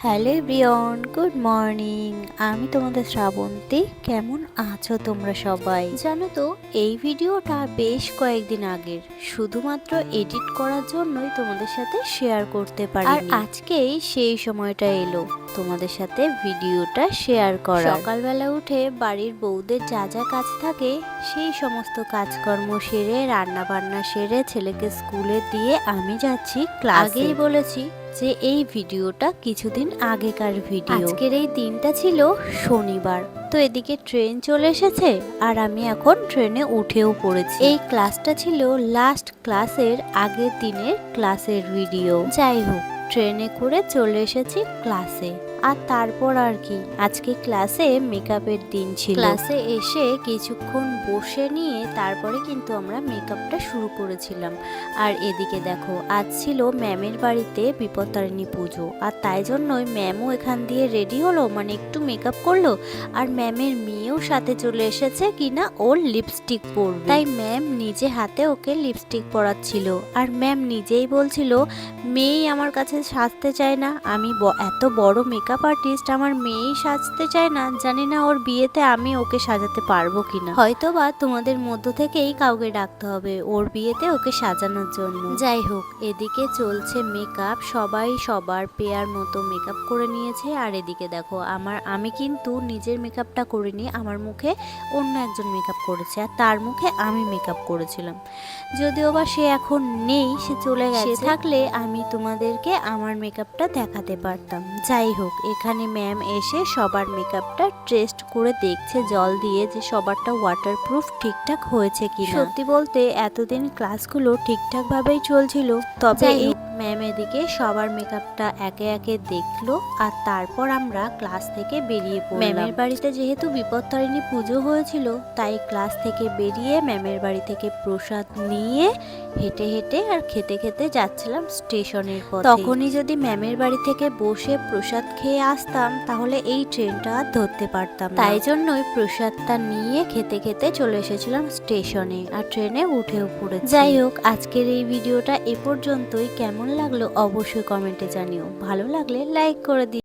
Hello everyone, good morning. আমি তোমাদের শ্রাবন্তী। কেমন আছো তোমরা সবাই? জানো তো, এই ভিডিওটা বেশ কয়েকদিন আগের, শুধুমাত্র এডিট করার জন্যই তোমাদের সাথে শেয়ার করতে পারি। আর আজকেই সেই সময়টা এলো তোমাদের সাথে ভিডিওটা শেয়ার করা। সকালবেলা উঠে বাড়ির বউদের যা যা কাজ থাকে সেই সমস্ত কাজকর্ম সেরে, রান্না বান্না সেরে, ছেলেকে স্কুলে দিয়ে আমি যাচ্ছি ক্লাসে। আগেই বলেছি যে এই ভিডিওটা কিছুদিন আগেকার ভিডিও। আজকের এই দিনটা ছিল শনিবার, তো এদিকে ট্রেন চলে এসেছে আর আমি এখন ট্রেনে উঠেও পড়েছি। এই ক্লাসটা ছিল লাস্ট ক্লাসের আগের দিনের ক্লাসের ভিডিও। যাই হোক, ট্রেনে করে চলে এসেছি ক্লাসে। আর তারপর আর কি, আজকে ক্লাসে মেকআপের দিন ছিল। ক্লাসে এসে কিছুক্ষণ বসে নিয়ে তারপরে কিন্তু আমরা মেকআপটা শুরু করেছিলাম। আর এদিকে দেখো, আজ ছিল ম্যামের বাড়িতে বিপত্তারিণী পুজো, আর তাই জন্যই ম্যামও এখান দিয়ে রেডি হলো, মানে একটু মেকআপ করলো। আর ম্যামের মেয়েও সাথে চলে এসেছে কিনা ওর লিপস্টিক পরবে, তাই ম্যাম নিজে হাতে ওকে লিপস্টিক পরাচ্ছিল। আর ম্যাম নিজেই বলছিল মেয়েই আমার কাছে সাজতে চায় না, আমি এত বড় মেকআপ আর্টিস্ট, আমার মেয়েই সাজতে চায় না, জানি না ওর বিয়েতে আমি ওকে সাজাতে পারবো কিনা। হয়তো বা তোমাদের মধ্য থেকেই কাউকে ডাকতে হবে ওর বিয়েতে ওকে সাজানোর জন্য। যাই হোক, এদিকে চলছে মেকআপ, সবাই সবার পেয়ার মতো মেকআপ করে নিয়েছে। আর এদিকে দেখো, আমি কিন্তু নিজের মেকআপটা করিনি, আমার মুখে অন্য একজন মেকআপ করেছে, আর তার মুখে আমি মেকআপ করেছিলাম। যদিও বা সে এখন নেই, সে চলে গেছে। সে থাকলে আমি তোমাদেরকে আমার মেকআপটা দেখাতে পারতাম। যাই হোক, এখানে ম্যাম এসে সবার মেকআপটা টেস্ট করে দেখছে জল দিয়ে, যে সবারটা ওয়াটারপ্রুফ ঠিকঠাক হয়েছে কিনা। সত্যি বলতে এতদিন ক্লাসগুলো ঠিকঠাক ভাবেই চলছিল, তবে এই ম্যাম এদিকে সবার মেকআপটা একে একে দেখলো। আর তারপর আমরা ক্লাস থেকে বেরিয়ে পড়লাম। ম্যামের বাড়িতে যেহেতু বিপত্তারিণী পুজো হয়েছিল, তাই ক্লাস থেকে বেরিয়ে ম্যামের বাড়ি থেকে প্রসাদ নিয়ে হেঁটে হেঁটে আর খেতে খেতে যাচ্ছিলাম স্টেশনের পথে। তখনই যদি ম্যামের বাড়ি থেকে বসে প্রসাদ খেয়ে আসতাম, তাহলে এই ট্রেনটা আর ধরতে পারতাম না। তাই জন্যই প্রসাদটা নিয়ে খেতে খেতে চলে এসেছিলাম স্টেশনে, আর ট্রেনে উঠেও পড়েছি। যাই হোক, আজকের এই ভিডিওটা এ পর্যন্তই। কেমন লাগলো অবশ্যই কমেন্টে জানিও, ভালো লাগলে লাইক করে দিও।